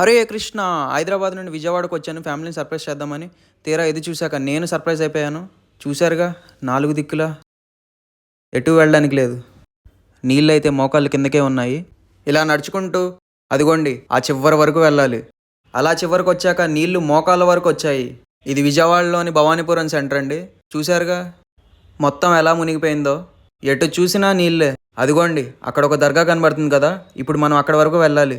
హరే కృష్ణ. హైదరాబాద్ నుండి విజయవాడకు వచ్చాను ఫ్యామిలీని సర్ప్రైజ్ చేద్దామని. తీరా ఇది చూశాక నేను సర్ప్రైజ్ అయిపోయాను. చూశారుగా, 4 దిక్కులా ఎటు వెళ్ళడానికి లేదు. నీళ్ళైతే మోకాళ్ళ కిందకే ఉన్నాయి. ఇలా నడుచుకుంటూ అదిగోండి ఆ చివరి వరకు వెళ్ళాలి. అలా చివరికి వచ్చాక నీళ్లు మోకాళ్ళ వరకు వచ్చాయి. ఇది విజయవాడలోని భవానీపురం సెంటర్ అండి. చూశారుగా మొత్తం ఎలా మునిగిపోయిందో. ఎటు చూసినా నీళ్ళే. అదిగోండి అక్కడ ఒక దర్గా కనబడుతుంది కదా, ఇప్పుడు మనం అక్కడ వరకు వెళ్ళాలి.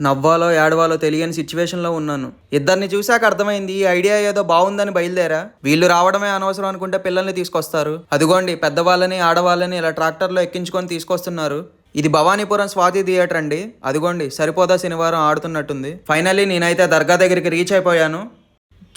నవ్వాలో ఏడవాలో తెలియని సిచ్యువేషన్లో ఉన్నాను. ఇద్దరిని చూశాక అర్థమైంది ఈ ఐడియా ఏదో బాగుందని బయలుదేరా. వీళ్ళు రావడమే అనవసరం అనుకుంటే పిల్లల్ని తీసుకొస్తారు. అదిగోండి పెద్దవాళ్ళని ఆడవాళ్ళని ఇలా ట్రాక్టర్లో ఎక్కించుకొని తీసుకొస్తున్నారు. ఇది భవానీపురం స్వాతి థియేటర్ అండి. అదిగోండి సరిపోదా శనివారం ఆడుతున్నట్టుంది. ఫైనల్లీ నేనైతే దర్గా దగ్గరికి రీచ్ అయిపోయాను.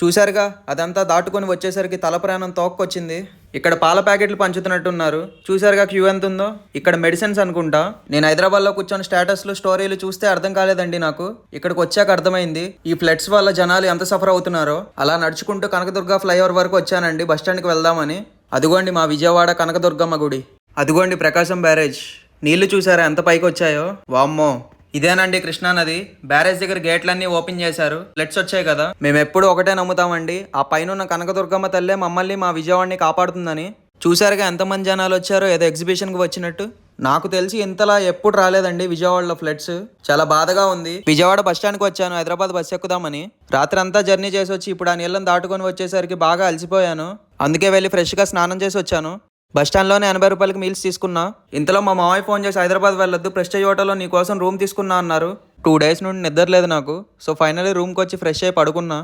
చూశారుగా, అదంతా దాటుకొని వచ్చేసరికి తల ప్రాణం తోక్కొచ్చింది. ఇక్కడ పాల ప్యాకెట్లు పంచుతున్నట్టున్నారు. చూశారుగా క్యూ ఎంత ఉందో. ఇక్కడ మెడిసిన్స్ అనుకుంటా. నేను హైదరాబాద్లో కూర్చొని స్టేటస్లు స్టోరీలు చూస్తే అర్థం కాలేదండి నాకు. ఇక్కడికి వచ్చాక అర్థమైంది ఈ ఫ్లడ్స్ వల్ల జనాలు ఎంత సఫర్ అవుతున్నారో. అలా నడుచుకుంటూ కనకదుర్గ ఫ్లైఓవర్ వరకు వచ్చానండి బస్టాండ్కి వెళ్దామని. అదిగోండి మా విజయవాడ కనకదుర్గమ్మ గుడి. అదిగోండి ప్రకాశం బ్యారేజ్. నీళ్లు చూసారా ఎంత పైకి వచ్చాయో. వామ్మో, ఇదేనండి కృష్ణానది. బ్యారేజ్ దగ్గర గేట్లన్నీ ఓపెన్ చేశారు. ఫ్లడ్స్ వచ్చాయి కదా, మేము ఎప్పుడు ఒకటే నమ్ముతామండి, ఆ పైన కనకదుర్గమ్మ తల్లే మమ్మల్ని మా విజయవాడని కాపాడుతుందని. చూసారుగా ఎంతమంది జనాలు వచ్చారో, ఏదో ఎగ్జిబిషన్కి వచ్చినట్టు. నాకు తెలిసి ఇంతలా ఎప్పుడు రాలేదండి విజయవాడలో ఫ్లడ్స్. చాలా బాధగా ఉంది. విజయవాడ బస్ స్టాండ్కి వచ్చాను హైదరాబాద్ బస్ ఎక్కుదామని. రాత్రి అంతా జర్నీ చేసి వచ్చి ఇప్పుడు ఆ నీళ్ళని దాటుకొని వచ్చేసరికి బాగా అలసిపోయాను. అందుకే వెళ్ళి ఫ్రెష్గా స్నానం చేసి వచ్చాను. బస్ స్టాండ్లోనే 80 రూపాయలకి మీల్స్ తీసుకున్నా. ఇంతలో మా మామయ్య ఫోన్ చేసి హైదరాబాద్ వెళ్ళొద్దు, ప్రెస్టేజ్ హోటల్లో నీ కోసం రూమ్ తీసుకున్నా అన్నారు. 2 డేస్ నుండి నిద్ర లేదు నాకు. సో ఫైనల్లీ రూమ్కి వచ్చి ఫ్రెష్ అయ్యి పడుకున్నా.